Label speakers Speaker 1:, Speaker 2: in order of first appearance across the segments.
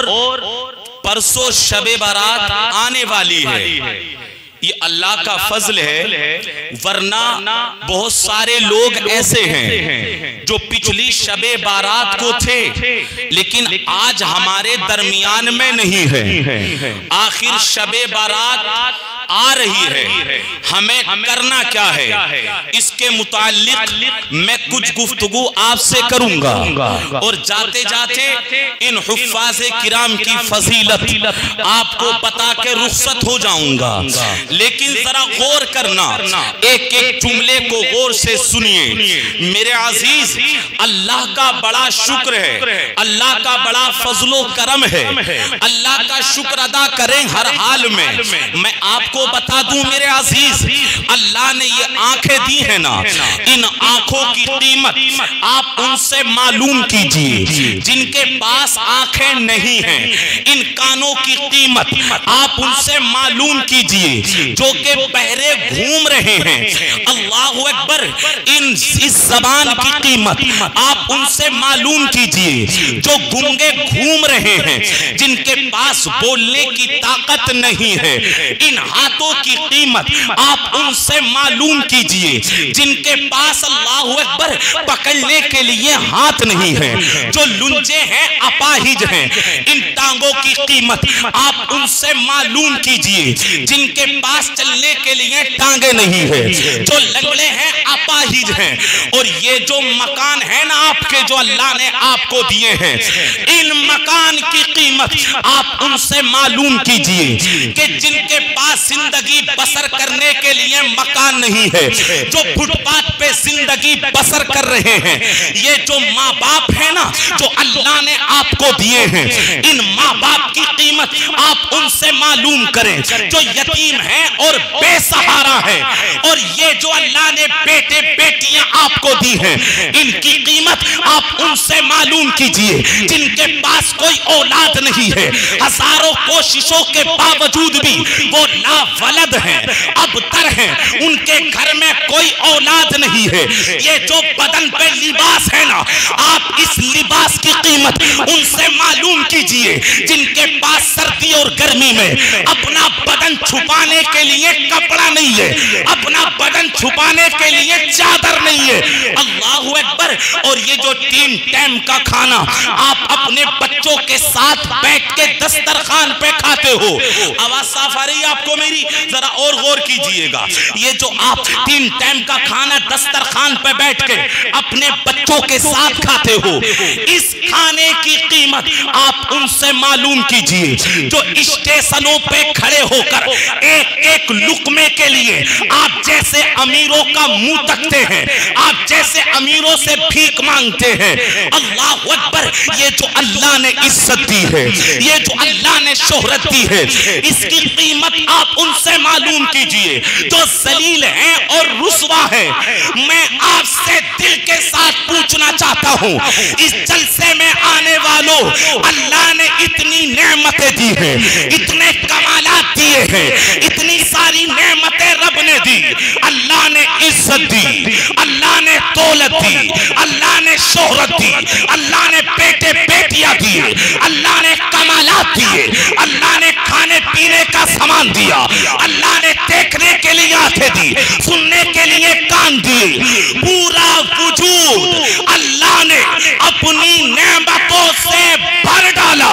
Speaker 1: परसों शबे बारात आने वाली है। ये अल्लाह का फजल है, वरना बहुत सारे लोग ऐसे हैं जो पिछली शबे बारात को थे लेकिन आज हमारे दरमियान में नहीं है। आखिर शबे बारात आ रही है, हमें करना क्या है, इसके मुताल्लिक मैं कुछ गुफ्तगू आपसे करूंगा और जाते जाते इन हुफ्फाज़े किराम की फजीलत आपको बता के रुखसत हो जाऊंगा। लेकिन जरा गौर करना, एक एक जुमले को गौर से सुनिए मेरे अजीज। अल्लाह का बड़ा शुक्र है, अल्लाह का बड़ा फजलो करम है, अल्लाह का शुक्र अदा करें हर हाल में। मैं आपको बता दूं मेरे अजीज, अल्लाह ने ये आंखें दी है ना, इन आंखों की कीमत आप उनसे मालूम कीजिए जिनके पास आंखें नहीं हैं। इन कानों की कीमत आप उनसे मालूम कीजिए जो कि बहरे घूम रहे हैं। अल्लाहु अकबर। इस जबान की कीमत आप उनसे मालूम कीजिए जो गूंगे घूम रहे हैं, जिनके पास बोलने की ताकत नहीं है। इन हाथों की कीमत आप उनसे मालूम कीजिए जिनके पास अल्लाहु अकबर पकड़ने के लिए हाथ नहीं है, जो लुंजे हैं, अपाहिज हैं। इन टांगों की कीमत आप उनसे मालूम कीजिए जिनके पास चलने के लिए टांगे नहीं है, जो लंगड़े हैं, अपाहिज हैं। और ये जो मकान है ना आपके, जो अल्लाह ने आपको दिए हैं, इन मकान की कीमत आप उनसे मालूम कीजिए कि जिनके पास जिंदगी बसर करने के लिए मकान नहीं है, जो फुटपाथ पे जिंदगी बसर कर रहे हैं। ये जो माँ बाप है ना, जो अल्लाह ने आपको दिए हैं, इन माँ बाप की कीमत आप उनसे मालूम करें जो यतीम है और बेसहारा है। और ये जो अल्लाह ने बेटे बेटियां आपको दी हैं, इनकी कीमत आप उनसे मालूम कीजिए जिनके पास कोई औलाद नहीं है। हजारों कोशिशों के बावजूद भी वो लावलद हैं, अबतर हैं, उनके घर में कोई औलाद नहीं है। ये जो बदन पे लिबास है ना, आप इस लिबास की कीमत उनसे मालूम कीजिए जिनके पास सर्दी और गर्मी में अपना बदन छुपाने के लिए कपड़ा नहीं है, अपना बदन छुपाने के लिए चादर नहीं है। अल्लाहु अकबर। और ये जो 3 टाइम का खाना आप अपने बच्चों के साथ बैठ के दस्तरखान पे खाते हो, आवाज साफ आ रही है आपको मेरी? जरा और गौर कीजिएगा। ये जो आप 3 टाइम का खाना दस्तरखान पे बैठ के अपने बच्चों के साथ खाते हो, इस खाने की कीमत आप उनसे मालूम कीजिए जो स्टेशनों पे खड़े होकर एक एक लुकमे के लिए आप जैसे अमीरों का मुंह तकते हैं, आप जैसे अमीरों से भीख मांगते हैं। अल्लाह अकबर। ये जो अल्लाह ने इज्जत दी है, ये जो अल्लाह ने शोहरत दी है, इसकी कीमत आप उनसे मालूम कीजिए जो जलील हैं और रुसवा है। मैं आपसे दिल के साथ पूछना चाहता हूं, इस जलसे में आने वालों, अल्लाह ने इतनी नेमतें दी हैं, इतने कमालात दिए हैं, इतनी सारी नेमतें रब ने दी। अल्लाह ने इज्जत दी, अल्लाह ने दौलत दी, अल्लाह ने शोहरत दी, अल्लाह ने बेटे बेटियां दिए, अल्लाह ने कमालात दिए, अल्लाह ने खाने पीने का सामान दिया, अल्लाह ने देखने के लिए आंखें दी, सुनने के लिए कान दिए। पूरा वजूद अल्लाह ने अपनी नेमतों से भर डाला,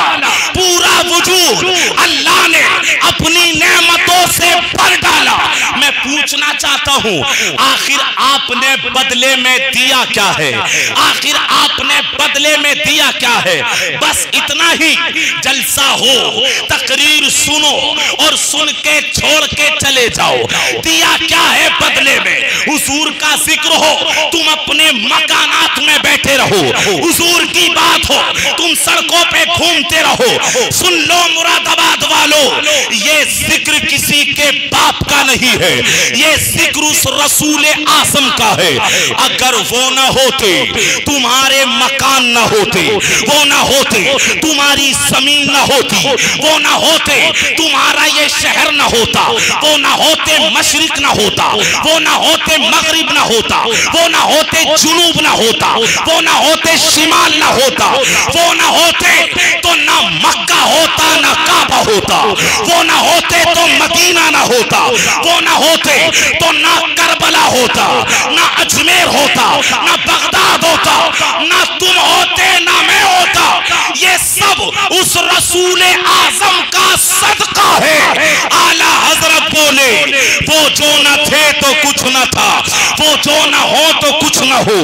Speaker 1: पूरा वजूद अल्लाह ने अपनी नेमतों से भर डाला। मैं पूछना चाहता हूं, आखिर आपने बदले में दिया क्या है? आखिर आपने बदले में दिया क्या है? बस इतना ही, जलसा हो, तकरीर सुनो और सुन के छोड़ के चले जाओ। दिया क्या है बदले में? हुजूर का जिक्र हो, तुम अपने मकानात में बैठे रहो, हुजूर की बात हो, तुम सड़कों पे घूमते रहो। सुन लो मुरादाबाद वालों, ये जिक्र किसी के बाप का नहीं है, ये जिक्र उस रसूल आज़म का है। अगर वो ना होते, तुम्हारे मकान ना होते, वो ना होते, तुम्हारी जमीन ना होती, वो ना होते, तुम्हारा ये शहर ना होता, वो ना होते, मशरिक ना होता, वो ना होते, मगरिब ना होता, वो ना होते, जुनूब ना होता, वो ना होते, शिमाल ना होता, वो ना होते तो ना मक्का होता, वो ना होते तो मदीना ना होता, वो ना होते तो ना करबला होता, ना अजमेर होता, ना बगदाद होता, ना तुम होते ना मैं होता। ये सब उस रसूल आजम का सदका है। आला हजरत बोले, वो जो न थे तो कुछ न था, वो जो न हो तो कुछ न हो।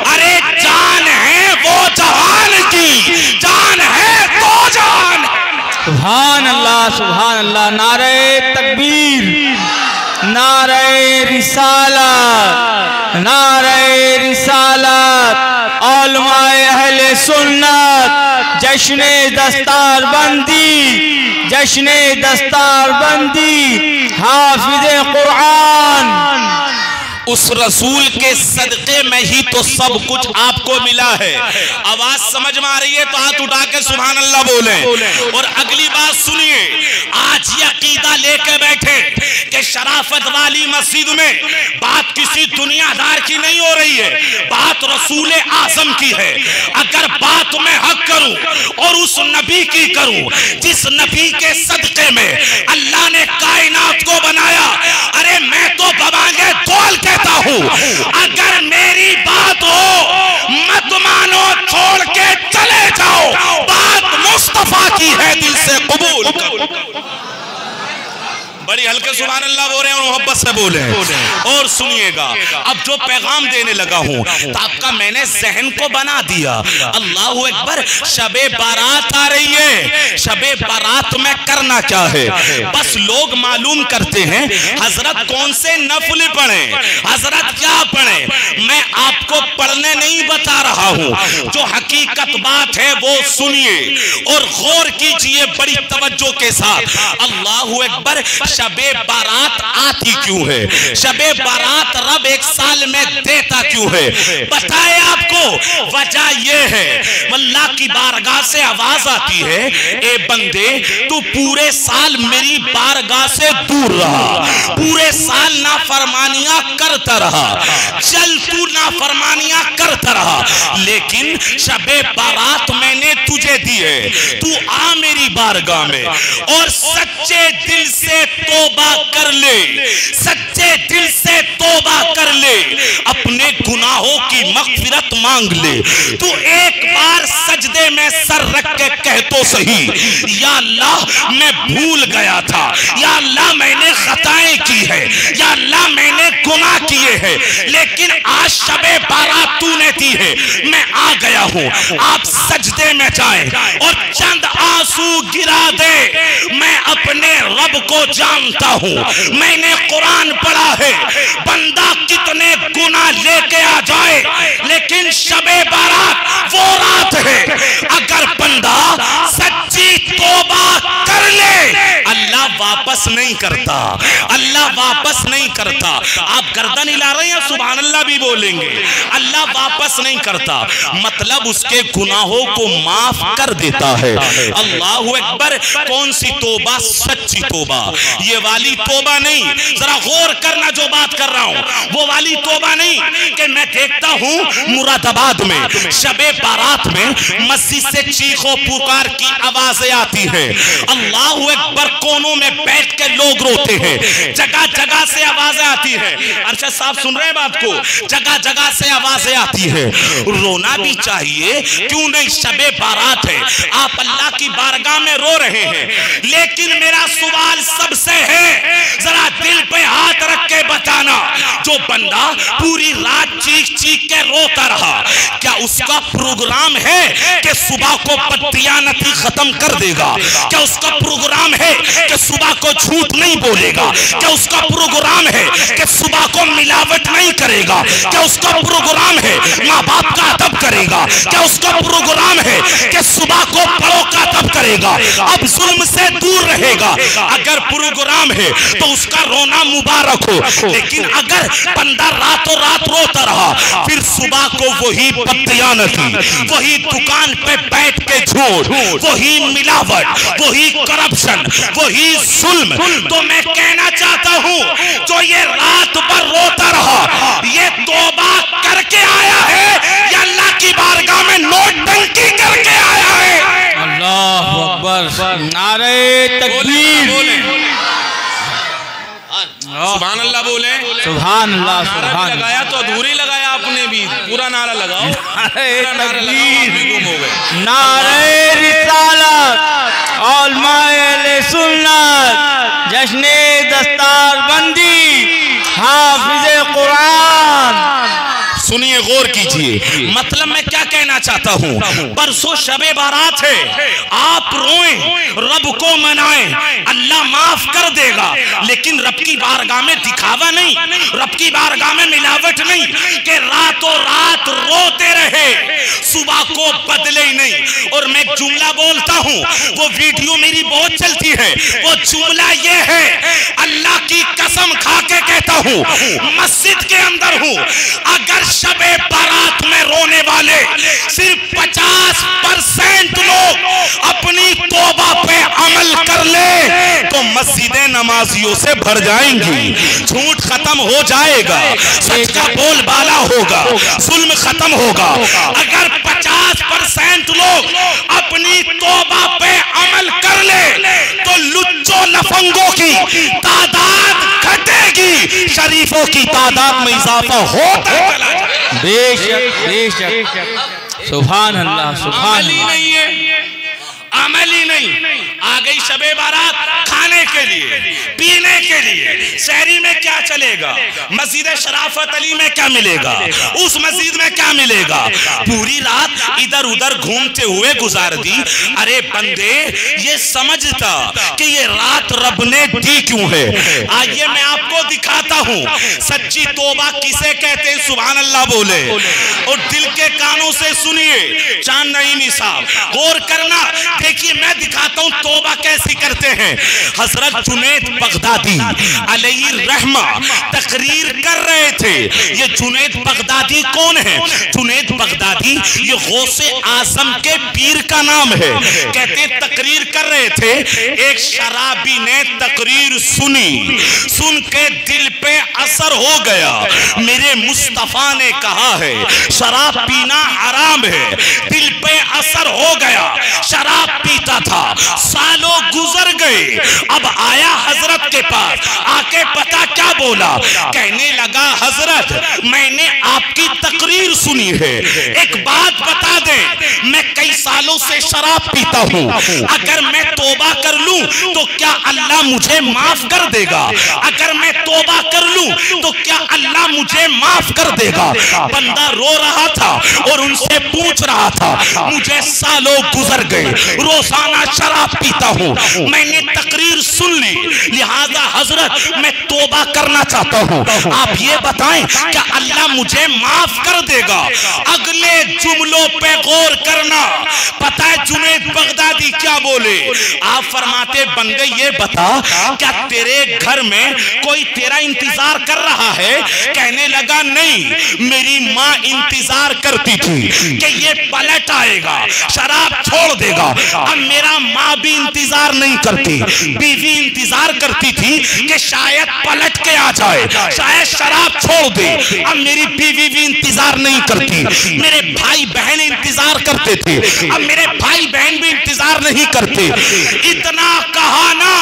Speaker 1: अरे जान है वो जहान की, जान है तो जान।
Speaker 2: सुभान अल्लाह, सुभान अल्लाह। नारे तकबीर, नारे रिसालत, नारे रिसालत। उलमाए अहले सुन्नत जश्ने दस्तार बंदी, जश्ने दस्तार बंदी, हाफिज़े कुरान।
Speaker 1: उस रसूल के सदके में ही तो सब कुछ आपको मिला है। आवाज समझ में आ रही है तो हाथ उठा के सुभान अल्लाह बोले। और अगली बात सुनिए, आज ये अकीदा लेके बैठे कि शराफत वाली मस्जिद में बात किसी दुनियादार की नहीं हो रही है, बात रसूल आजम की है। अगर बात मैं हक करूं और उस नबी की करूं जिस नबी के सदके में अल्लाह ने कायनात को बनाया, अरे मैं तो बवांगे तोल कहता हूं। अगर मेरी बात हो मत मानो, छोड़ के चले जाओ, बात मुस्तफा की है, दिल से कबूल करो। बड़ी हल्के सुभान अल्लाह बोल रहे हैं और मोहब्बत से बोले। और सुनिएगा, अब जो पैगाम देने लगा हूं तो आपका मैंने जहन को बना दिया। अल्लाहु अकबर, शबे बारात आ रही है, शबे बारात में करना क्या है? बस लोग मालूम करते हैं हजरत कौन से नफल पढ़े, हजरत क्या पढ़े। मैं आपको पढ़ने नहीं बता रहा हूं, जो हकीकत बात है वो सुनिए और गौर कीजिए बड़ी तवज्जो के साथ। अल्लाहु अकबर, शबे बारात आती क्यों है? शबे बारात रब एक साल में देता क्यों है? बताए आपको वजह यह है, अल्लाह की बारगाह से आवाज आती है, ए बंदे तू पूरे साल मेरी बारगाह से दूर रहा, पूरे साल नाफरमानियां करता रहा, चल तू नाफरमानियां करता रहा, लेकिन शबे बारात मैंने तुझे दी है, तू आ मेरी बारगाह में और सच्चे दिल से तौबा कर ले, सच्चे दिल से तौबा कर ले, अपने गुनाहों की मगफिरत मांग ले। तू एक बार सजदे में सर रख के कह तो सही, या अल्लाह मैं भूल गया था, या अल्लाह मैंने खताएं की है, या अल्लाह मैंने गुनाह किए हैं, लेकिन आज शबे बारात तूने दी है, मैं आ गया हूं। आप सजदे में जाएं और चंद आंसू गिरा दे। मैं अपने रब को जानता हूं, मैंने कुरान पढ़ा है, बंदा कितने गुनाह लेके आ जाए, लेकिन शबे बारात वो रात है, अगर बंदा सच्ची तौबा कर ले, अल्लाह वापस नहीं करता, अल्लाह वापस नहीं करता। आप गर्दन हिला रहे हैं, सुभान अल्लाह भी बोलेंगे। अल्लाह वापस नहीं करता, मतलब उसके गुनाहों को माफ कर देता है। अल्लाहु अकबर, कौन सी तौबा? सच्ची तौबा, ये वाली तौबा नहीं, जरा गौर करना जो बात कर रहा हूं, वो वाली तौबा नहीं कि मैं देखता हूं मुरादाबाद में शबे बारात में मस्जिद से चीखों पुकार की आवाजें आती है, अल्लाहु अकबर, कोनों में बैठ के लोग रोते हैं, जगह जगह से आवाजें आती है। अरशद साहब सुन रहे हैं बात को? जगह जगह से आवाजें आती है। रोना भी चाहिए, क्यों नहीं, शबे बारात है, आप अल्लाह की बारगाह में रो रहे हैं, लेकिन मेरा सवाल सबसे है, जरा दिल पे हाथ रख के बताना, जो बंदा पूरी रात चीख चीख के रोता रहा, क्या उसका प्रोग्राम है कि सुबह को बददियानती खत्म कर देगा? क्या उसका प्रोग्राम है कि सुबह को झूठ नहीं बोलेगा? क्या उसका प्रोग्राम है कि सुबह को मिलावट नहीं करेगा? क्या उसका प्रोग्राम है माँ बाप का अदब करेगा? क्या उसका प्रोग्राम है कि सुबह को बड़ों का अदब करेगा, अब जुल्म से दूर रहेगा? अगर प्रोग्राम है तो उसका रोना मुबारक हो, लेकिन अगर बंदा रातों रात रोता रहा, फिर सुबह को वही बददियानती, वही दुकान पे बैठ के झूठ, वही मिलावट, वही करप्शन, वही जुल्म, तो मैं कहना चाहता हूं, जो ये रात भर रोता रहा, ये तौबा करके आया है या अल्लाह की बारगाह में नोटबंदी करके आया है?
Speaker 2: अल्लाह अकबर, अकबर, नारे तकबीर,
Speaker 1: सुभान अल्लाह बोले,
Speaker 2: सुभान अल्लाह,
Speaker 1: नारा भी लगाया तो अधूरी लगाया आपने भी, पूरा नारा लगाओ।
Speaker 2: नारे रिसालत और माए सुन्नत, जश्ने दस्तारबंदी, हाफिज़े कुरान।
Speaker 1: सुनिए, गौर कीजिए, मतलब मैं क्या कहना चाहता हूँ। परसों शबे बारात है, आप रोएं, रब को मनाएं, अल्लाह माफ कर देगा। लेकिन रब की बारगाह में दिखावा नहीं, रब की बारगाह में मिलावट नहीं कि रातों रात रोते रहे, सुबह को बदले ही नहीं। और मैं जुमला बोलता हूँ, वो वीडियो मेरी बहुत चलती है, वो जुमला ये है, अल्लाह की कसम खा के कहता हूँ, मस्जिद के अंदर हूँ, अगर शबे बारात में रोने वाले सिर्फ 50% लोग अपनी तौबा पे अमल कर ले तो मस्जिदें नमाजियों से भर जाएंगी, झूठ खत्म हो जाएगा, सच का बोलबाला होगा, जुल्म खत्म होगा। अगर 50% लोग अपनी तौबा पे अमल कर ले तो लुच्चों लफंगों की तादाद घटेगी, शरीफों की तादाद में इजाफा होता चला जाएगा।
Speaker 2: बेशक बेशक, सुभान अल्लाह, सुभान अल्लाह।
Speaker 1: नहीं है, अमल ही नहीं। आ गई शबे बारात, खाने के लिए, पीने के लिए, शहरी में क्या चलेगा, मस्जिद शराफत अली में क्या मिलेगा, उस मस्जिद में क्या मिलेगा, पूरी रात इधर उधर घूमते हुए गुजार दी। अरे बंदे, ये समझता कि ये रात रब ने दी क्यों है। आइए मैं आपको दिखाता हूँ सच्ची तौबा किसे कहते हैं। सुभान अल्लाह बोले और दिल के कानों से सुनिए। चांद नईमी साहब, गौर करना, देखिए मैं दिखाता हूं तौबा कैसी करते हैं। हजरत जुनैद बगदादी अलैहि रहमा तकरीर कर रहे थे। ये जुनैद बगदादी कौन है? जुनैद बगदादी ये गौसे आजम के पीर का नाम है। कहते तकरीर कर रहे थे, एक शराबी ने तकरीर सुनी, सुन के दिल पे असर हो गया। मेरे मुस्तफा ने कहा है शराब पीना हराम है, दिल पे असर हो गया, शराब पीता था, सालों गुजर गए, अब आया हजरत के पास, आके पता क्या बोला, कहने लगा हजरत मैंने आपकी तकरीर सुनी है, एक बात बता दें, मैं कई सालों से शराब पीता हूँ, अगर मैं तौबा कर लूं तो क्या अल्लाह मुझे माफ कर देगा? अगर मैं तौबा कर लूं तो क्या अल्लाह मुझे माफ कर देगा? बंदा रो रहा था और उनसे पूछ रहा था, मुझे सालों गुजर गए, रोजाना शराब पीता हूँ, मैंने तकरीर सुन ली, लिहाजा हजरत मैं तौबा करना चाहता हूँ, आप ये बताएं क्या अल्लाह मुझे माफ कर देगा? अगले जुमलों पे गौर करना। पता है जुनैद बगदादी क्या बोले? आप फरमाते बंदे ये बता क्या तेरे घर में कोई तेरा इंतजार कर रहा है? कहने लगा नहीं, मेरी माँ इंतजार करती थी कि ये पलट आएगा, शराब छोड़ देगा। अब मेरा माँ भी इंतजार नहीं करती, बीवी इंतजार करती थी कि शायद पलट के आ जाए, शायद शराब छोड़ दे। अब मेरी बीवी भी इंतजार नहीं करती, मेरे भाई बहन इंतजार करते थे, अब मेरे भाई बहन भी इंतजार नहीं करते। इतना कहा ना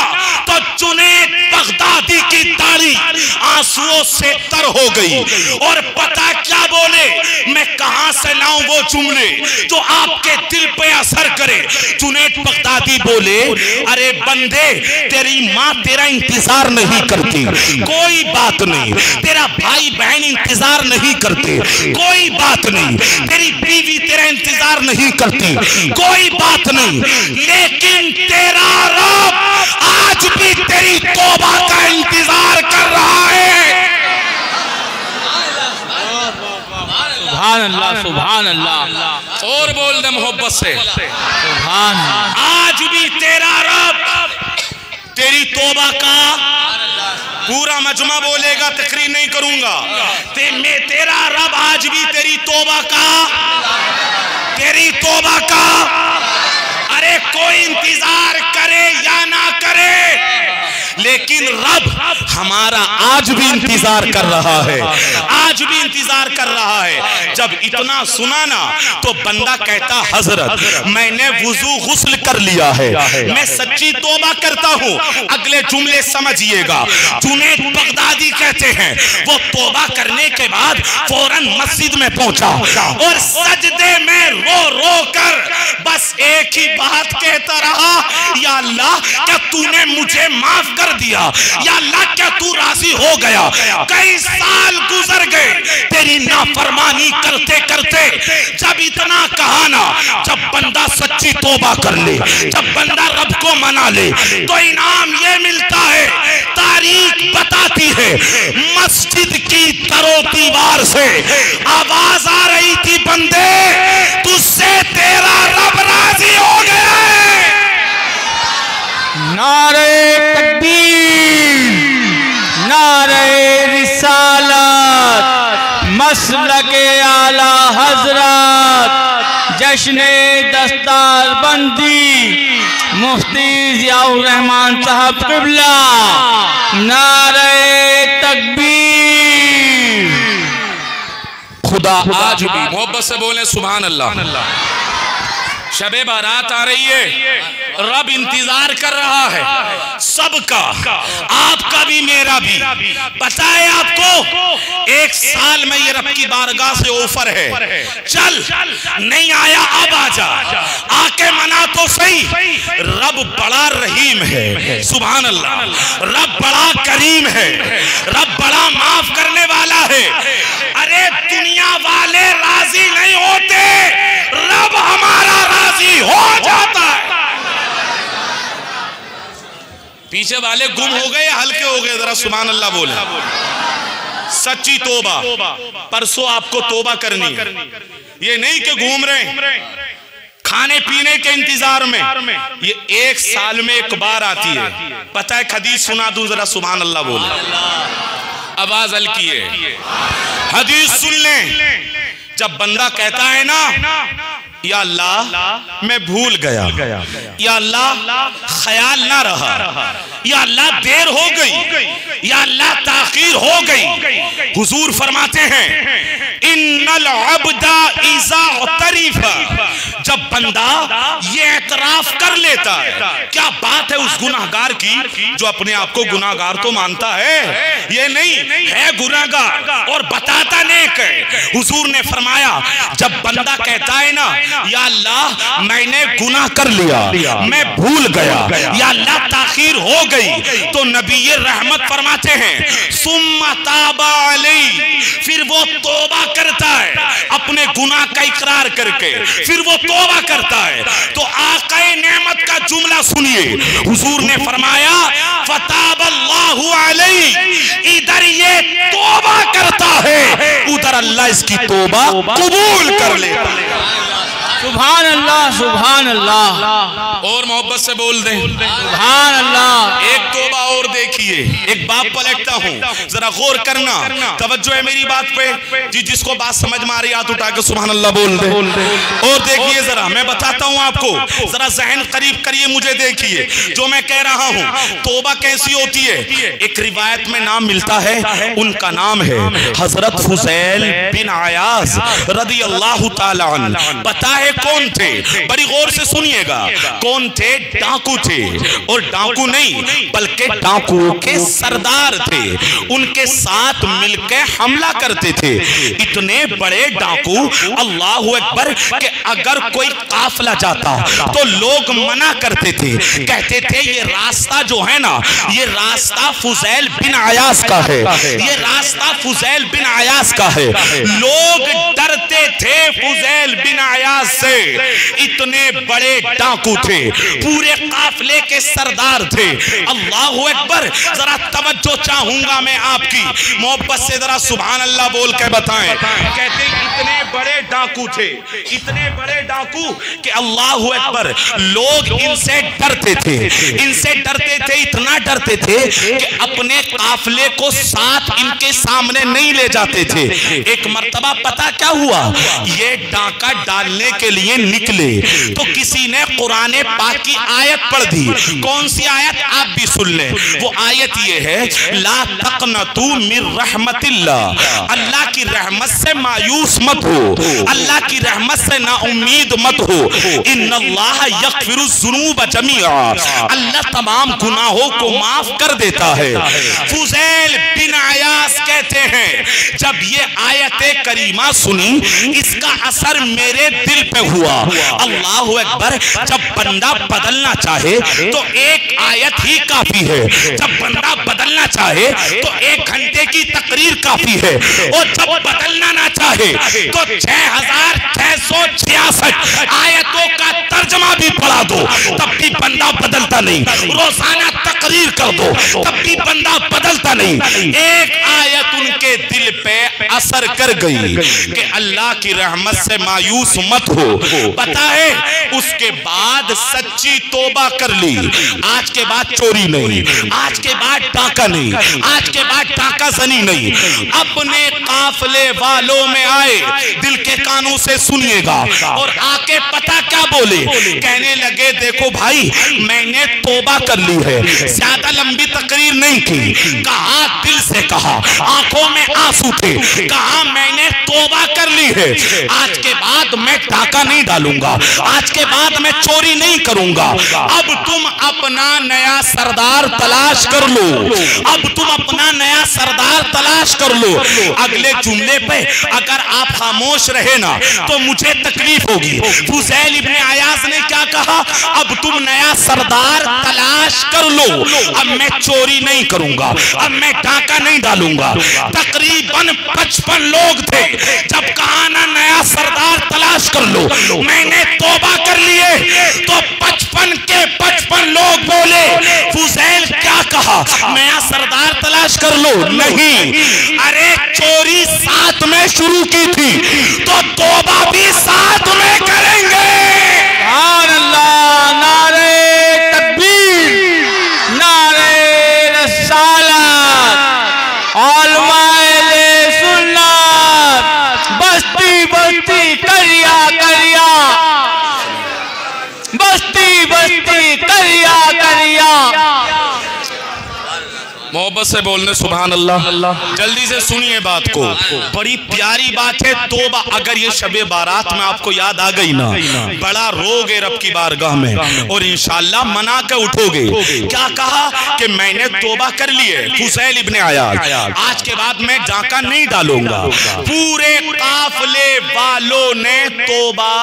Speaker 1: तो जुनैद बगदादी की दाढ़ी आंसुओं से तर हो गई और पता क्या बोले? मैं कहां से लाऊं वो जुमले जो आपके दिल पे असर करे? जुनैद बगदादी बोले, अरे बंदे तेरी माँ तेरा इंतजार नहीं करती, कोई बात नहीं, तेरा भाई बहन इंतजार नहीं करते, कोई बात नहीं, तेरी बीवी तेरा इंतजार नहीं करती, कोई बात नहीं, लेकिन तेरा रब आज भी तेरी तौबा का इंतजार कर रहा है।
Speaker 2: सुभान अल्लाह, सुभान अल्लाह,
Speaker 1: और बोल दे मोहब्बत से,
Speaker 2: सुभान।
Speaker 1: आज भी तेरा रब तेरी तौबा का, पूरा मजमा बोलेगा, तकरीर नहीं करूंगा, तेरा रब आज भी तेरी तौबा का, तेरी तौबा का, अरे कोई इंतजार करे या ना करे, लेकिन रब हमारा आज भी इंतजार कर रहा है, आज भी इंतजार कर रहा है। जब इतना सुना ना तो बंदा कहता, हजरत मैंने वुजू गुस्ल कर लिया है, मैं सच्ची तौबा करता हूँ। अगले जुमले समझिएगा। जुनैद बगदादी कहते हैं वो तौबा करने के बाद फौरन मस्जिद में पहुंचा और सजदे में रो रो कर बस एक ही बात कहता रहा, या अल्लाह क्या तूने मुझे माफ कर दिया, या अल्लाह क्या तू राजी हो गया। कई साल गुजर गए तेरी नाफरमानी करते करते। जब इतना कहा ना, जब बंदा सच्ची तौबा कर ले, जब बंदा रब को मना ले तो इनाम ये मिलता है। तारीख बताती है मस्जिद की तरो दीवार से आवाज आ रही थी, बंदे तुझसे तेरा रब राजी हो गया है।
Speaker 2: नारे तकबीर, नारे रिसालत, मसलके आला हजरत, जश्ने दस्तारबंदी, मुफ्ती जियाउर रहमान साहब क़िबला। नारे तकबीर।
Speaker 1: खुदा आज भी मोहब्बत से बोले सुभान अल्लाह। शबे बारात आ रही है, रब इंतजार कर रहा है सबका, आपका भी मेरा भी। पता है आपको, एक साल में ये रब की बारगाह से ऑफर है, चल नहीं आया अब आजा, आके मना तो सही। रब बड़ा रहीम है, सुभान अल्लाह। रब बड़ा करीम है, रब बड़ा माफ करने वाला है। अरे दुनिया वाले राजी नहीं होते, रब हमारा राजी हो जाता है। पीछे वाले गुम हो गए, हल्के हो गए, जरा सुभान अल्लाह बोले। सच्ची तौबा, परसों आपको तौबा करनी है। ये नहीं कि घूम रहे खाने पीने के इंतजार में, ये एक साल में एक बार आती है। पता है, हदीस सुना दूं, जरा सुभान अल्लाह बोले। आवाज हल्की है, हदीस सुन लें। जब बंदा कहता है ना, या अल्लाह मैं भूल गया, या अल्लाह ख्याल ना रहा, या अल्लाह देर हो गई, या अल्लाह ताखीर हो गई। हुजूर फरमाते हैं, इन्नल अब्दा इज़ा तरीफा, जब बंदा ये एतराफ कर लेता है, क्या बात है उस गुनाहगार की जो अपने आप को गुनाहगार तो मानता है, ये नहीं है गुनाहगार और बताता नेक है। हुजूर ने फरमाया, जब बंदा कहता है ना, या अल्लाह मैंने गुनाह कर लिया, मैं भूल गया, या अल्लाह ताखीर हो गई, तो नबी रहमत फरमाते हैं, सुम्मा ताबा अलैहि, फिर वो तौबा करता है अपने गुनाह का इकरार करके, फिर वो तौबा करता है। तो आकाए नेमत का जुमला सुनिए। हुजूर ने फरमाया, फताबल्लाहु अलैहि, इधर ये तौबा करता है, उधर अल्लाह इसकी तौबा कबूल कर लेता है।
Speaker 2: सुभान अल्लाह, सुभान अल्लाह।
Speaker 1: और मोहब्बत से बोल दें
Speaker 2: सुभान अल्लाह।
Speaker 1: एक तौबा और देखिए, एक बाप पलटता हूँ, जरा गौर करना, तवज्जो है मेरी बात पे जी। जिसको बात समझ में आ रही, हाथ उठा के सुभान अल्लाह बोल दे। और देखिए जरा, मैं बताता हूँ आपको, जरा जहन करीब करिए, मुझे देखिए जो मैं कह रहा हूँ। तौबा कैसी होती है? एक रिवायत में नाम मिलता है, उनका नाम है हजरत फुज़ैल बिन अयाज़ रदी अल्लाह ताला अन्हु। पता है कौन थे? बड़ी गौर से सुनिएगा। कौन थे? डाकू थे, और डाकू नहीं बल्कि डाकुओं के सरदार थे। उनके साथ मिलकर हमला करते थे। इतने बड़े डाकू, अल्लाहु अकबर, कि अगर कोई काफिला जाता तो लोग मना करते थे, कहते थे ये रास्ता जो है ना, ये रास्ता फुज़ैल बिन अयाज़ का है, ये रास्ता फुज़ैल बिन अयाज़ का है। लोग डरते थे फुज़ैल बिन अयाज़ से। इतने बड़े डाकू थे, पूरे काफिले के सरदार थे। अल्लाहु अकबर। जरा तवज्जो चाहूंगा मैं आपकी, मोहब्बत से जरा सुभान अल्लाह बोल के बताएं। कहते इतने बड़े डाकू थे, इतने बड़े डाकू कि अल्लाहु अकबर, लोग इनसे डरते थे, इनसे डरते थे, इतना डरते थे कि अपने काफिले को साथ इनके सामने नहीं ले जाते थे। एक मर्तबा पता क्या हुआ, ये डाका डालने के लिए निकले तो किसी ने कुरान पाक की आयत पढ़ दी। कौन सी आयत? आप भी सुन लें। वो आयत ये है, ला तक़नतू मिर रहमतिल्लाह, अल्लाह की रहमत से मायूस मत हो, अल्लाह की रहमत से ना उम्मीद मत हो। इन्नल्लाह यग़फिरु ज़ुनूब जमीआ, अल्लाह तमाम गुनाहों को माफ कर देता है। फुज़ैल बिन अयास कहते हैं, जब ये आयत करीमा सुनी इसका असर मेरे दिल पे हुआ। अल्लाहु अकबर। जब बंदा बदलना चाहे तो एक आयत ही काफी है, जब बंदा बदलना चाहे तो 1 घंटे की तकरीर काफी है, और जब बदलना ना चाहे तो 6666 आयतों का तर्जमा भी पढ़ा दो तब भी बंदा बदलता नहीं। रोजाना तकरीर कर दो तब भी बंदा बदलता नहीं। एक आयत उनके दिल पे असर कर गई कि अल्लाह की रहमत से मायूस मत हो। पता है, उसके बाद सच्ची तौबा कर ली। आज के बाद चोरी नहीं, आज के बाद डाका नहीं, आज के बाद डाका जनी नहीं। अपने काफले वालों में आए, दिल के कानों से सुनिएगा, और आके पता क्या बोले, कहने लगे देखो भाई मैंने तौबा कर ली है। ज्यादा लंबी तकरीर नहीं की, कहा दिल से कहा, आंखों में आंसू थे, कहा मैंने तौबा कर ली है। आज के बाद मैं डाका नहीं डालूंगा, आज के बाद मैं चोरी नहीं करूंगा। अब तुम अपना नया सरदार तलाश कर लो, अब तुम अपना नया सरदार तलाश कर लो। अगले जुमले पे अगर आप खामोश रहे ना तो मुझे तकलीफ होगी। फुज़ैल इब्ने अयास ने क्या कहा? अब तुम नया सरदार तलाश कर लो, अब मैं चोरी नहीं करूंगा, अब मैं डाका नहीं डालूंगा। तकरीबन 55 लोग थे। जब कहा ना नया सरदार तलाश कर लो, मैंने तौबा कर लिए, तो 55 के 55 लोग बोले फुज़ैल क्या कहा? नया सरदार तलाश कर लो? नहीं, अरे चोरी साथ में शुरू की थी तो तौबा भी साथ में करेंगे।
Speaker 2: अल्लाह, नारे तकबीर, नारे रसालत, उलमाए सुन्नत, बस्ती बस्ती करिया करिया, बस्ती बस्ती करिया करिया।
Speaker 1: मोहब्बत से बोलने सुभान अल्लाह। जल्दी से सुनिए बात को, बड़ी प्यारी बात है तौबा। अगर ये शबे बारात में आपको याद आ गई ना, बड़ा रोगे रब की बारगाह में और इंशाअल्लाह मना के उठोगे। क्या कहा कि मैंने तौबा कर ली है। फुज़ैल इब्ने अयास, आज के बाद मैं डाका नहीं डालूंगा। पूरे काफले वालों ने तौबा,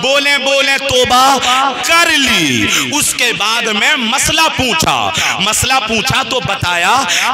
Speaker 1: बोले बोले तौबा कर ली। उसके बाद में मसला पूछा तो बताया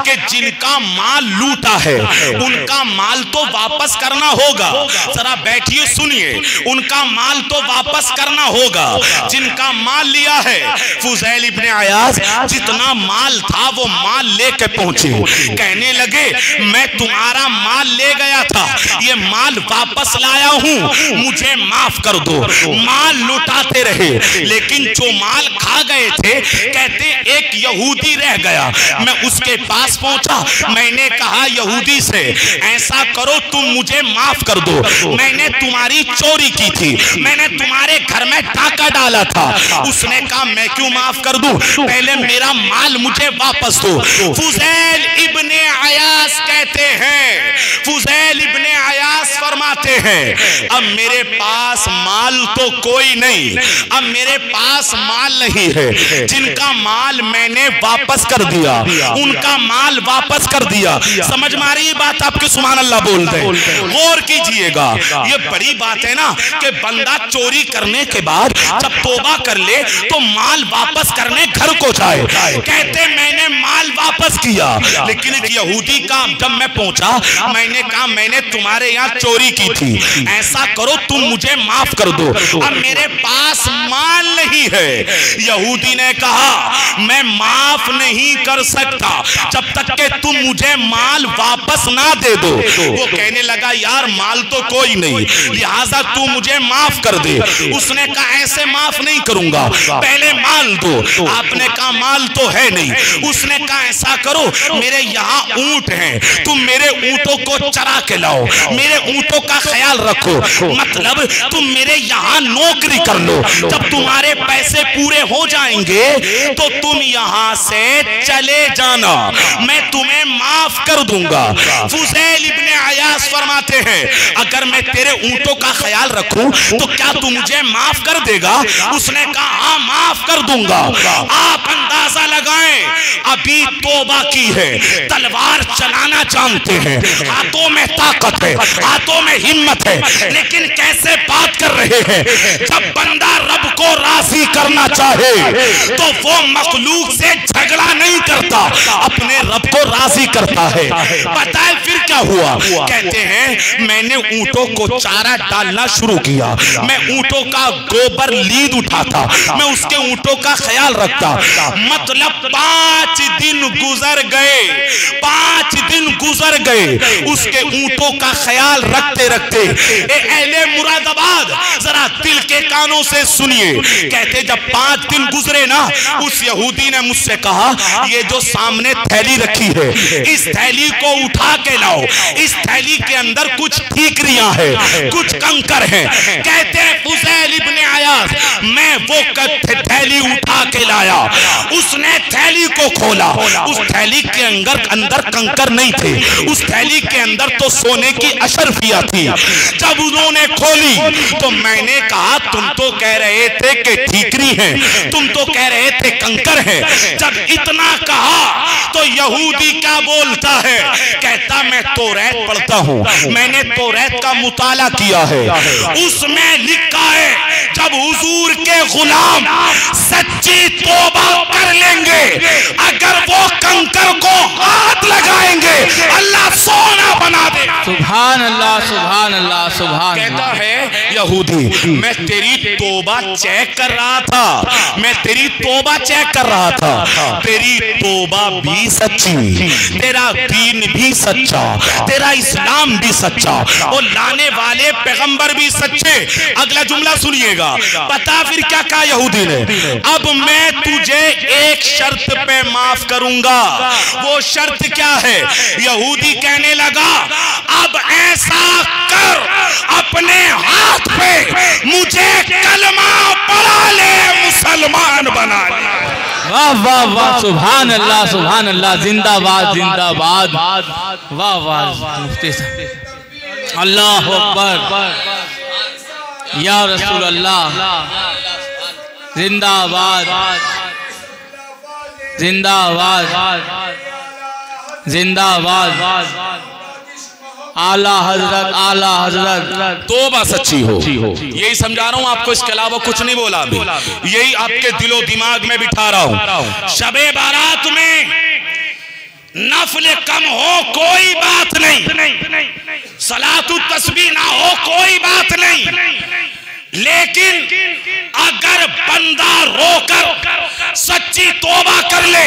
Speaker 1: कि जिनका माल लूटा है उनका माल तो वापस करना होगा। जरा बैठिए सुनिए, उनका माल तो वापस करना होगा। जिनका माल लिया है, फुज़ैल इब्ने अयास जितना माल था वो माल लेके पहुंचे। कहने लगे मैं तुम्हारा माल ले गया था, ये माल वापस लाया हूं, मुझे माफ कर दो। माल लुटाते रहे, लेकिन जो माल खा गए थे, कहते एक यहूदी रह गया। मैं उसके पास पहुंचा, मैंने कहा यहूदी से ऐसा करो तुम मुझे माफ कर दो, मैंने तुम्हारी चोरी की थी, मैंने तुम्हारे घर में डाका डाला था। उसने कहा मैं क्यों माफ कर दूं, पहले मेरा माल मुझे वापस दो। फुज़ैल इब्ने अयास कहते हैं, फुज़ैल इब्ने अयास फरमाते हैं अब मेरे पास माल तो कोई नहीं, अब मेरे पास माल नहीं है। जिनका माल मैंने वापस कर दिया, उनका माल वापस कर दिया। समझ में आ रही है बात आपके? सुभान अल्लाह बोलते हैं। गौर कीजिएगा, ये बड़ी बात है ना कि बंदा चोरी करने के बाद जब तौबा कर ले तो माल वापस करने घर को जाए। कहते मैंने माल वापस किया, लेकिन एक यहूदी का जब मैं पहुंचा, मैंने कहा मैंने तुम्हारे यहाँ चोरी की थी, ऐसा करो तुम मुझे माफ कर दो, अब मेरे पास माल नहीं है। यहूदी ने कहा मैं माफ नहीं कर सकता जब तक कि तुम मुझे माल वापस ना दे दो। वो कहने लगा यार माल तो कोई नहीं, लिहाजा तू मुझे माफ कर दे। उसने कहा ऐसे माफ नहीं करूंगा, पहले माल दो। आपने कहा माल तो है नहीं। उसने कहा ऐसा करो मेरे यहाँ यहाँ ऊंट हैं, तुम मेरे ऊंटों को चरा के लाओ, मेरे ऊंटों का ख्याल रखो, मतलब तुम मेरे यहाँ नौकरी कर लो, जब तुम्हारे पैसे पूरे हो जाएंगे तो तुम यहाँ से चले जाना, मैं तुम्हें माफ कर दूंगा। फुज़ैल इब्ने अयास फरमाते हैं अगर मैं तेरे ऊंटों का ख्याल रखूं तो क्या तू मुझे माफ कर देगा? उसने कहा हाँ माफ कर दूंगा। आप अंदाजा लगाएं, अभी तौबा की है, तलवार चलाना जानते हैं, हाथों में ताकत है, हाथों में हिम्मत है, लेकिन कैसे बात कर रहे हैं? जब बंदा रब को राजी करना चाहे तो वो मखलूक से झगड़ा नहीं करता, अपने रब को राजी करता है। पता है फिर क्या हुआ? कहते हैं मैंने ऊंटों को चारा डालना शुरू किया, मैं ऊंटों का गोबर लीद उठाता, मैं उसके ऊंटों का ख्याल रखता, मतलब 5 दिन गुजर गए, 5 दिन गुजर गए उसके ऊंटों का ख्याल रखते रखते। अहले मुरादाबाद जरा दिल के कानों से सुनिए, कहते जब 5 दिन गुजरे ना, उस यहूदी ने मुझसे कहा ये जो सामने थैली रखी है इस थैली को उठा के लाओ, इस थैली के अंदर कुछ ठीकरियां हैं, कुछ कंकर हैं। कहते हैं फुज़ैल इब्ने अयास मैं वो थैली उठा के लाया, उसने थैली को खोला, उस थैली के अंदर कंकर नहीं थे, उस थैली के अंदर तो सोने की अशरफियां थी। जब उन्होंने खोली तो मैंने कहा तुम तो कह रहे थे कि ठीकरी है, तुम तो कह रहे थे कंकर है। जब इतना कहा तो यहूदी क्या बोलता है? कहता मैं तौरात पढ़ता हूँ, मैंने तौरात का मुताला किया है, उसमें लिखा है जब हुजूर के गुलाम सच्ची तौबा कर लेंगे, अगर वो कंकर को हाथ लगाएंगे अल्लाह सोना बना दे।
Speaker 2: सुभान अल्लाह, सुभान अल्लाह, सुभान।
Speaker 1: कहता है यहूदी मैं तेरी तौबा चेक कर रहा था, मैं तेरी तौबा चेक कर रहा था, तेरी तौबा भी सच्ची, तेरा दीन भी सच्चा, तेरा इस्लाम भी सच्चा, और लाने वाले पैगंबर भी सच्चे। अगला जुमला सुनिएगा, पता फिर क्या कहा यहूदी ने? अब मैं तुझे एक शर्त पे माफ करूंगा। वो शर्त क्या है? यहूदी कहने लगा अब ऐसा कर, अपने हाथ पे मुझे कलमा पढ़ा ले, मुसलमान बना ले।
Speaker 2: वाह वाह वाह, सुभान अल्लाह, सुभान अल्लाह, जिंदाबाद जिंदाबाद, वाह वाह मुफ्ती साहब, अल्लाह अकबर, या रसूल अल्लाह, जिंदाबाद जिंदाबाद जिंदाबाद, आला हजरत, आला हजरत।
Speaker 1: तौबा सच्ची हो, यही समझा रहा हूं आपको, इसके अलावा कुछ नहीं बोला अभी, यही आपके दिलो दिमाग में बिठा रहा हूं। शबे बारात में नफल कम हो कोई बात नहीं, सलातु तस्बीह ना हो कोई बात नहीं, लेकिन अगर बंदा रोकर सच्ची तौबा कर ले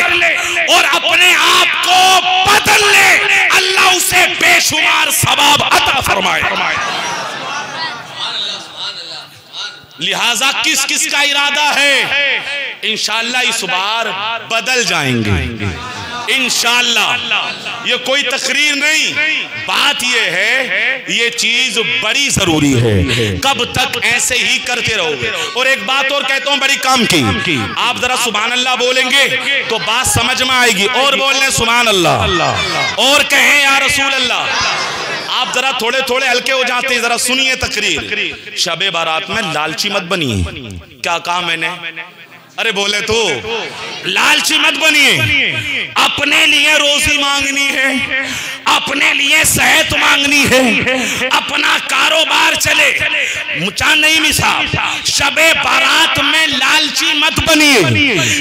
Speaker 1: और अपने आप को बदल ले, अल्लाह उसे बेशुमार सवाब अता फरमाए। लिहाजा किस किस का इरादा है? इंशाअल्लाह इस बार बदल जाएंगे इंशाअल्लाह। ये कोई तकरीर नहीं, बात ये है ये चीज बड़ी जरूरी है। कब तक ऐसे ही करते रहोगे? और एक बात और कहता हूं बड़ी काम की, आप जरा सुभान अल्लाह बोलेंगे तो बात समझ में आएगी, और बोल लें सुभान अल्लाह, और कहें या रसूल अल्लाह। आप जरा थोड़े थोड़े हल्के हो जाते हैं, जरा सुनिए तकरीर। शबे बारात में लालची मत बनिए। क्या कहा मैंने? अरे बोले तो लालची मत बनिए। अपने लिए रोजी मांगनी है, अपने लिए सेहत मांगनी है, अपना कारोबार चले, मुचा नहीं मिसा। शबे बारात में लालची मत बनिए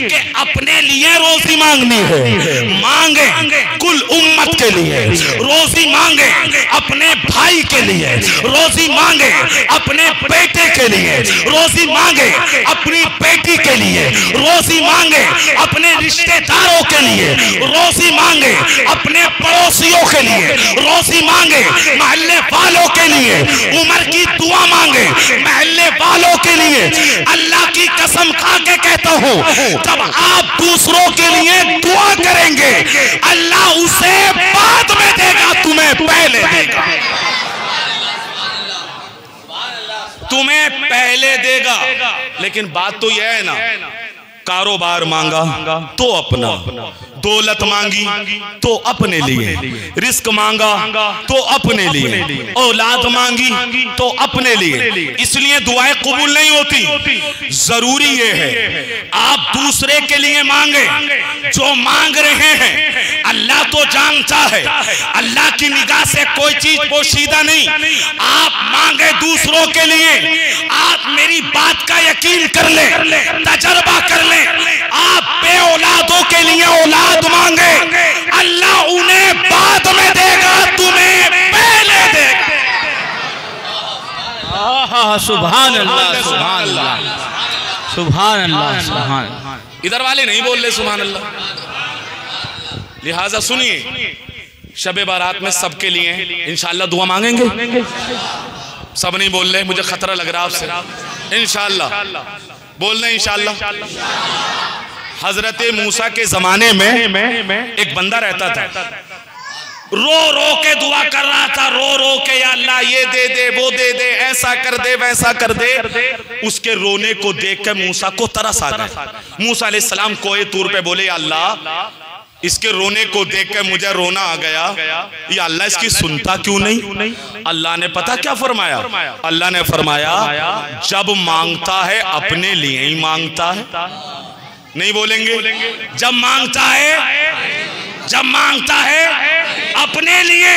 Speaker 1: कि अपने लिए रोजी मांगनी है। मांगे कुल उम्मत के लिए रोजी, मांगे अपने भाई के लिए रोजी, मांगे अपने बेटे के लिए रोजी, मांगे अपनी बेटी के लिए रोजी, मांगे अपने रिश्तेदारों के लिए रोजी, मांगे अपने पड़ोसियों के लिए रोजी मांगे, महल्ले वालों के लिए उमर की दुआ मांगे, महल्ले वालों के लिए। अल्लाह की कसम खा के कहता हूं, जब आप दूसरों के लिए दुआ करेंगे अल्लाह उसे बाद में देगा, तुम्हें पहले देगा, तुम्हें पहले देगा। लेकिन बात तो यह है ना, कारोबार मांगा तो अपना, दौलत मांगी तो अपने लिए, रिस्क मांगा तो अपने लिए, औलाद मांगी तो अपने लिए। इसलिए दुआएं कबूल नहीं होती। जरूरी ये है आप दूसरे के लिए मांगे। जो मांग रहे हैं अल्लाह तो जानता है, अल्लाह की निगाह से कोई चीज पोशीदा नहीं। आप मांगे दूसरों के लिए, आप मेरी बात का यकीन कर ले, तजर्बा कर ले। आप बे औलादों के लिए औलाद मांगे, अल्लाह उन्हें बाद में देगा, तुम्हें पहले देगा।
Speaker 2: सुभान अल्लाह, सुभान अल्लाह, सुभान अल्लाह, सुभान।
Speaker 1: इधर वाले नहीं बोल रहे सुभान अल्लाह। लिहाजा सुनिए, शबे बारात में सबके लिए इंशाअल्लाह दुआ मांगेंगे। सब नहीं बोल रहे, मुझे खतरा लग रहा आपसे। इंशाअल्लाह बोल रहे इंशाअल्लाह। हजरत मूसा के जमाने में एक बंदा रहता था, रो रो के दुआ कर रहा था, रो रो के, या अल्लाह ये दे दे, वो दे दे, ऐसा कर दे, वैसा कर दे। उसके रोने को देख कर मूसा को तरस आ गया। मूसा अलैहिस्सलाम कोहे तूर पे बोले, या अल्लाह इसके रोने को देख कर मुझे रोना आ गया, या अल्लाह इसकी सुनता क्यों नहीं? अल्लाह ने पता क्या फरमाया? अल्लाह ने फरमाया जब मांगता है अपने लिए ही मांगता है। नहीं बोलेंगे? जब मांगता है, जब मांगता है अपने लिए।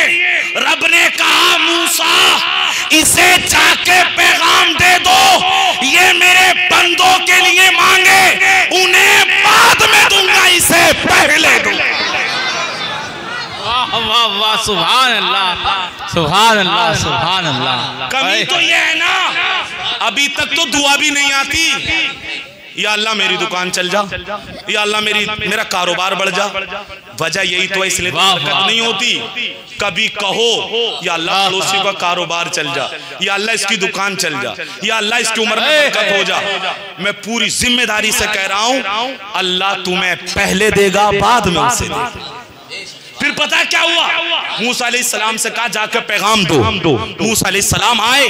Speaker 1: रब ने कहा मूसा इसे जाके पैगाम दे दो, ये मेरे बंदों के लिए मांगे, उन्हें बाद में दूंगा, इसे पहले दूंगा।
Speaker 2: वाह वाह वाह, सुभान अल्लाह, सुभान अल्लाह, सुभान अल्लाह।
Speaker 1: कमी तो ये है ना, अभी तक तो दुआ भी नहीं आती, या अल्लाह मेरी दुकान चल जा, या अल्लाह मेरा कारोबार बढ़ जा। वजह यही तो है, इसलिए बरकत नहीं होती। कभी कहो या अल्लाह पड़ोसी का कारोबार चल जा, या अल्लाह इसकी दुकान चल जा, या अल्लाह इसकी उम्र में बरकत हो जा। मैं पूरी जिम्मेदारी से कह रहा हूं, अल्लाह तुम्हें पहले देगा, बाद में उसे देगा। फिर पता क्या हुआ? मूसा अलैहिस्सलाम से कहा जाकर पैगाम दो। मूसा अलैहिस्सलाम आए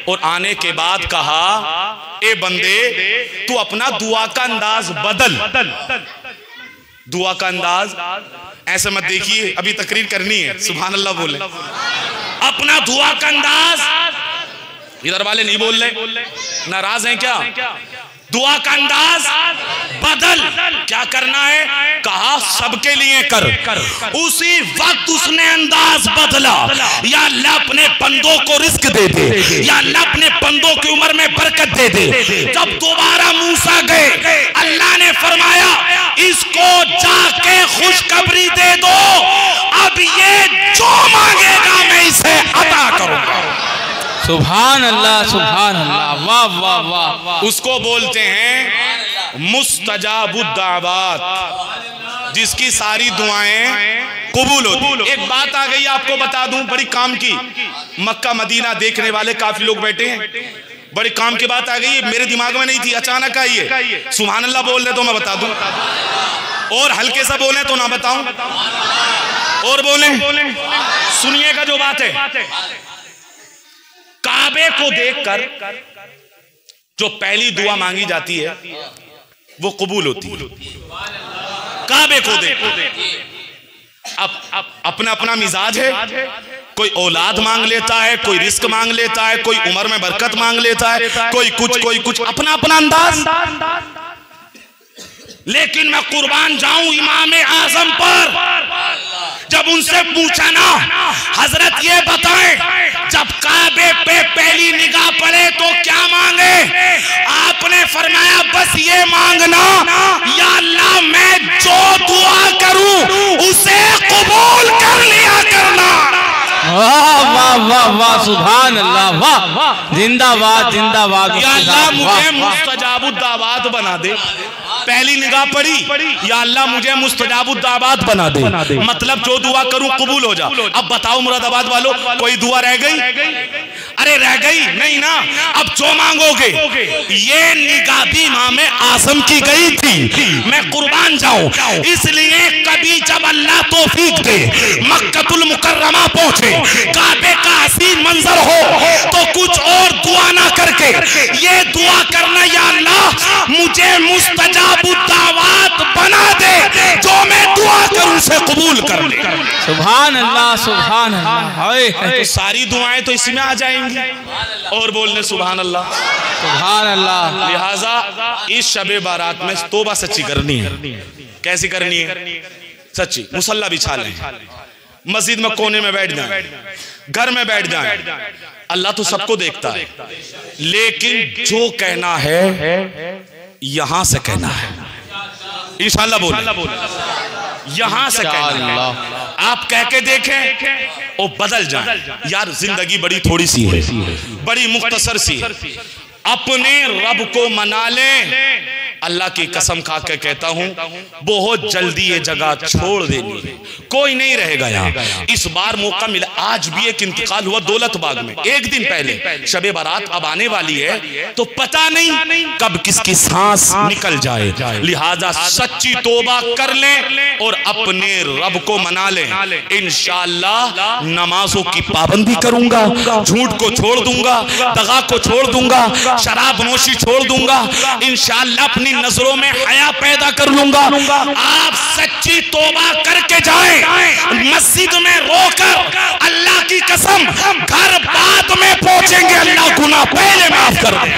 Speaker 1: और आने के बाद कहा, ए बंदे तू अपना दुआ का अंदाज बदल। दुआ का अंदाज ऐसे मत देखिए, अभी तकरीर करनी है, सुभान अल्लाह बोले। अपना दुआ का अंदाज, इधर वाले नहीं बोल रहे, नाराज हैं क्या? दुआ का अंदाज बदल। क्या करना है? कहा सबके लिए कर। उसी वक्त उसने अंदाज बदला, या अल्लाह अपने बंदों को रिस्क दे दे, या अल्लाह अपने बंदों की उम्र में बरकत दे दे। जब दोबारा मूसा गए, अल्लाह ने फरमाया इसको जाके खुशखबरी दे दो, अब ये जो मांगेगा मैं इसे अता करूंगा।
Speaker 2: सुभान अल्लाह, सुभान अल्लाह, वाह वाह वाह।
Speaker 1: उसको बोलते हैं मुस्तजाबुद्दावात, जिसकी सारी दुआएं कबूल होती। एक बात आ गई आपको बता दूं, बड़ी काम की। मक्का मदीना देखने वाले काफी लोग बैठे हैं, बड़ी काम की बात आ गई, मेरे दिमाग में नहीं थी, अचानक आई है। सुभान अल्लाह बोल रहे तो मैं बता दूं, और हल्के से बोले तो ना बताऊं, और बोले सुनिएगा जो बात है। काबे को देखकर जो पहली दुआ मांगी जाती है वो कबूल होती है। काबे को देखो, अब अपना अपना मिजाज है, कोई औलाद मांग लेता है, कोई रिस्क मांग लेता है, कोई उम्र में बरकत मांग लेता है, कोई कुछ, अपना अपना अंदाज। लेकिन मैं कुर्बान जाऊं इमाम आजम पर, जब उनसे पूछा ना हजरत ये बताएं, जब काबे पे पहली निगाह पड़े तो क्या मांगे? आपने फरमाया बस ये मांगना, या अल्लाह मैं जो दुआ करूं उसे कबूल कर लिया करना।
Speaker 2: वाह वाह वाह वाह, सुभान अल्लाह, वाह, जिंदाबाद जिंदाबाद।
Speaker 1: या अल्लाह मुझे मुस्तजाबुद्दावात बना दे। पहली निगाह पड़ी, या अल्लाह मुझे मुस्तजाबुद्दावात बना दे, मतलब जो दुआ करूं कबूल हो जा। अब बताओ मुरादाबाद वालों, कोई दुआ रह गई? अरे रह गई नहीं ना। अब जो मांगोगे, ये निगाह भी इमाम आज़म की गई थी, मैं कुर्बान जाऊं। इसलिए कभी जब अल्लाह तौफीक दे, मक्कतुल मुकर्रमा पहुंचे, काबे का हसीन मंजर हो, तो कुछ और दुआ ना करके ये दुआ करना, या अल्लाह मुझे मुस्तजाबुद्दावात बना दे, जो मैं दुआ करूं से कबूल कर ले।
Speaker 2: सुभान अल्लाह, सुभान अल्लाह।
Speaker 1: तो सारी दुआएं तो इसी में आ जाएंगी। और बोलने सुभान अल्लाह,
Speaker 2: सुभान अल्लाह।
Speaker 1: लिहाजा इस शबे बारात में तौबा सच्ची करनी है। कैसी करनी है? सच्ची। मुसल्ला बिछा लें, मस्जिद में कोने में बैठ जाएं, घर में बैठ जाएं। अल्लाह तो सबको देखता है, लेकिन जो कहना है यहां से कहना है। इंशाअल्लाह बोले, यहां से कहना है। आप कह के देखें और बदल जाए। यार जिंदगी बड़ी थोड़ी सी है, बड़ी मुख्तसर सी है। अपने रब को मना लें। अल्लाह की कसम खा के कहता हूं, बहुत जल्दी ये जगह छोड़ देनी है, कोई नहीं रहेगा यहाँ। इस बार मौका मिला। आज भी एक इंतकाल हुआ दौलत बाग में, एक दिन पहले। शबे बारात अब आने वाली है, तो पता नहीं कब किसकी सांस निकल जाए। लिहाजा सच्ची तौबा कर लें और अपने रब को मना लें। इंशाअल्लाह नमाजों की पाबंदी करूंगा, झूठ को छोड़ दूंगा, दगा को छोड़ दूंगा, शराब नोशी छोड़ दूंगा। इंशाअल्लाह अपनी नजरों में हया पैदा कर लूंगा। आप सच्ची तौबा करके जाएं, मस्जिद में रोकर, अल्लाह की कसम घर बाद में पहुंचेंगे, अल्लाह गुनाह पहले माफ कर दे।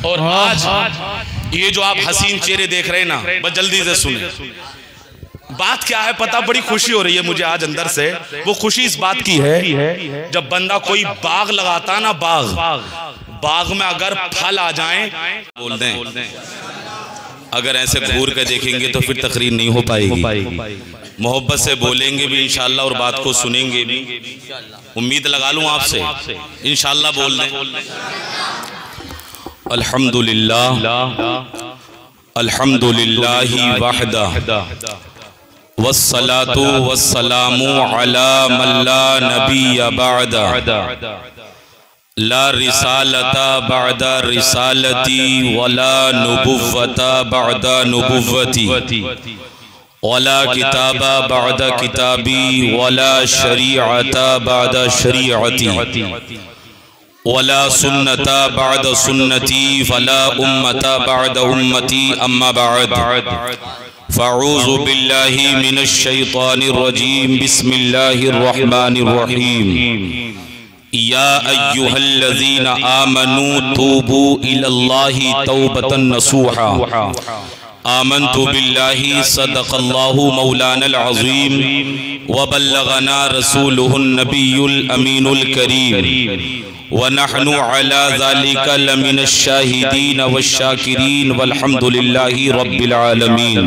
Speaker 1: और आज ये जो आप हसीन चेहरे देख रहे हैं ना, बस जल्दी से सुने। बात क्या है पता? बड़ी खुशी हो रही है मुझे आज अंदर से। वो खुशी इस बात की है, जब बंदा कोई बाग लगाता है ना, बाग में अगर फल आ जाएं, बोल दें। अगर ऐसे घूर के देखेंगे तो फिर तकरीर नहीं हो पाएगी। मोहब्बत से बोलेंगे भी इंशाअल्लाह और बात को सुनेंगे भी। उम्मीद लगा लूं आपसे, इंशाअल्लाह बोल दें। अल्हम्दुलिल्लाह, अल्हम्दुलिल्लाहि वहदा, वस्सलातु वस्सलामु अला मन ला नबिय्य बअदा, ला रिसालता बअदा रिसालती, वला नुबुव्वता बअदा नुबुव्वती, वला किताबा बअदा किताबी, वला शरीअता बअदा शरीअती, वला सुन्नता बअदा सुन्नती, वला उम्मता बअदा उम्मती, अम्मा बअद। फ़अऊज़ु बिल्लाहि मिनश शैतानिर रजीम, बिस्मिल्लाहिर रहमानिर रहीम। या अय्युहल्लज़ीना आमनू तूबू इलल्लाहि तौबतन नसूहा, आमन्तु बिल्लाहि सदक़ल्लाहु मौलानल अज़ीम, व बल्लगना रसूलुहुन नबियुल अमीनुल करीम, व नहनु अला ज़ालिका लमिनश शाहिदीन वश्शाकिरीन, वल्हम्दुलिल्लाहि रब्बिल आलमीन।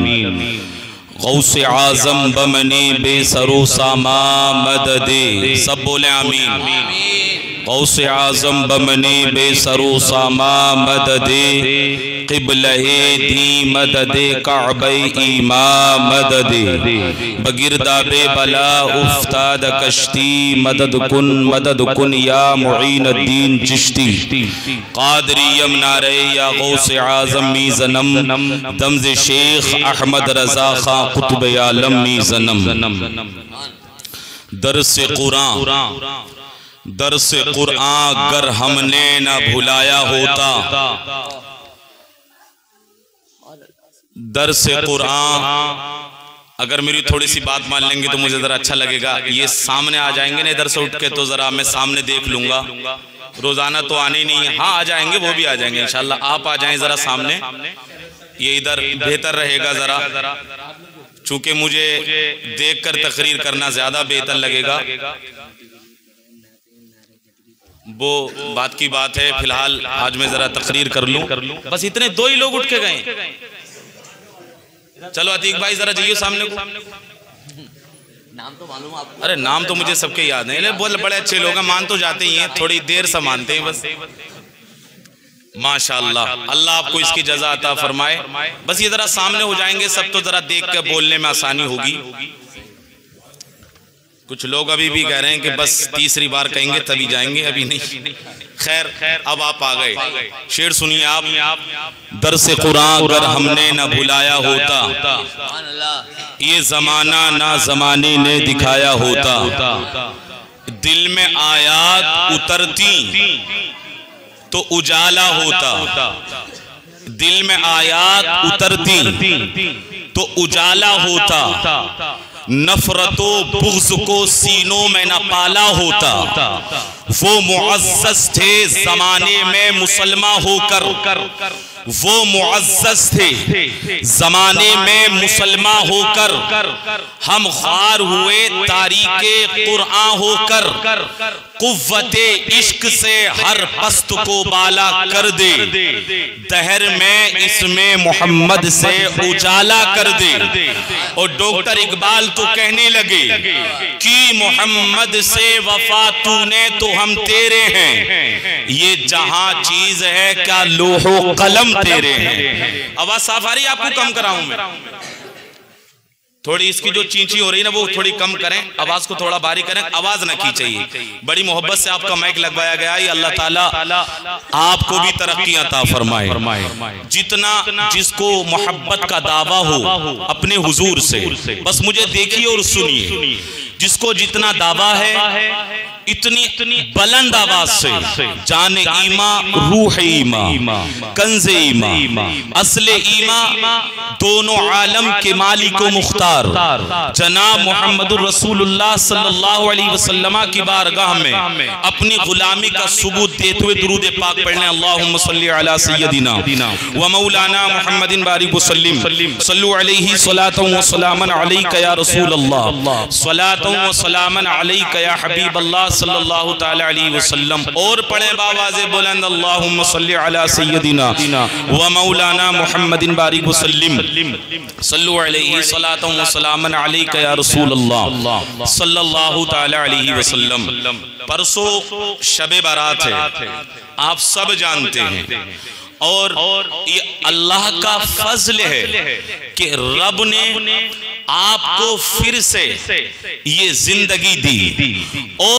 Speaker 1: गौसे आज़म बमने बेसरो सामा मददे, सब बोले आमीन। गौसे आज़म बमने बेसरो सामा मददे, क़िबले दी मददे, काबे ईमा मददे, बगिरदाबे बला उफ्ताद कश्ती, मदद कुन या मुईनुद्दीन चिश्ती, क़ादरी यमनारे या गौसे आज़म मीज़नम, दमज़े शेख अहमद रज़ा खां कुतुब आलम मीज़नम। दरसे कुरान अगर हमने न भुलाया होता, दरसे कुरान अगर मेरी थोड़ी सी बात मान लेंगे तो मुझे जरा अच्छा लगेगा। ये सामने आ जाएंगे ना इधर से उठ के, तो जरा मैं सामने देख लूंगा। रोजाना तो आने नहीं है, हाँ आ जाएंगे, वो भी आ जाएंगे इंशाल्लाह। आप आ जाएं जरा सामने, ये इधर बेहतर रहेगा जरा, चूंकि मुझे देखकर तकरीर करना ज्यादा बेहतर लगेगा। वो बात की बात है, फिलहाल आज मैं जरा तकरीर कर लूं। बस इतने दो ही लोग उठ के गए। चलो अतीक भाई जरा जाइए सामने को।
Speaker 3: नाम तो मालूम आपको?
Speaker 1: अरे नाम तो मुझे सबके याद है, बोल बड़े अच्छे लोग हैं, मान तो जाते ही हैं, थोड़ी देर से मानते हैं बस। माशाअल्लाह, अल्लाह आपको इसकी जज़ा अता फरमाए। बस ये जरा सामने हो जाएंगे सब तो जरा देख कर बोलने में आसानी होगी। कुछ लोग अभी भी कह रहे हैं कि बस तीसरी बार कहेंगे तभी जाएंगे, अभी नहीं। खैर, अब आप आ गए। शेर सुनिए आप। दरसे कुरान अगर हमने न भुलाया होता, ये जमाना ना जमाने ने दिखाया होता, दिल में आयात उतरती तो उजाला होता, दिल में आयात उतरती तो उजाला होता, नफरतो बुग़्ज़ को सीनों में न पाला होता, वो मुअज़्ज़ज़ थे ज़माने में मुसलमान होकर, वो मुअज़्ज़ज़ थे ज़माने में मुसलमान होकर, हम ख़ार हुए तारीके कुरान होकर, कुव्वते इश्क से हर पस्त को बाला कर दे, दहर में इसमें मोहम्मद से उजाला कर दे। और डॉक्टर इकबाल तो कहने लगे कि मोहम्मद से वफा तूने तो हम तेरे हैं, ये जहां चीज है क्या लोहो कलम तेरे हैं। आवाज साफ आ रही है? आपको कम कराऊं मैं? थोड़ी इसकी जो चींची हो रही है ना वो थोड़ी कम करें, आवाज को थोड़ा बारीक करें, आवाज ना की चाहिए। बड़ी मोहब्बत से आपका माइक लगवाया गया है। अल्लाह ताला आपको भी तरक्की अता फरमाए। जितना जिसको मोहब्बत का दावा हो अपने हुजूर से, बस मुझे देखिए और सुनिए। जिसको जितना दावा है इतनी बुलंद आवाज से जाने ईमा, रूह ईमा, कंज़े ईमा, असले ईमा, दोनों आलम के मालिक व मुख्तार जनाब मोहम्मदुर रसूलुल्लाह सल्लल्लाहु अलैहि वसल्लम की बारगाह में अपनी गुलामी का सबूत देते हुए दुरूद पाक पढ़ने। अल्लाहुम्मा सल्ली अला सय्यदिना व मौलाना मुहम्मदिन बारिक वसल्लिम सल्लु अलैहि सलातन व सलामन अलैका या रसूलल्लाह, सलातन व सलामन अलैका या हबीबल्लाह सल्लल्लाहु ताला अलैहि वसल्लम। और पढ़े बावाज़े बुलंद अल्लाहुम्मा सल्ली अला सय्यदिना व मौलाना मुहम्मदिन बारिक वसल्लिम सल्लु अलैहि सलातन व सलामन अलैका या रसूलल्लाह सल्लल्लाहु ताला अलैहि वसल्लम। परसों शबे बारात है, आप सब जानते हैं, और ये अल्लाह का फजल है कि रब ने आपको फिर से ये जिंदगी दी। और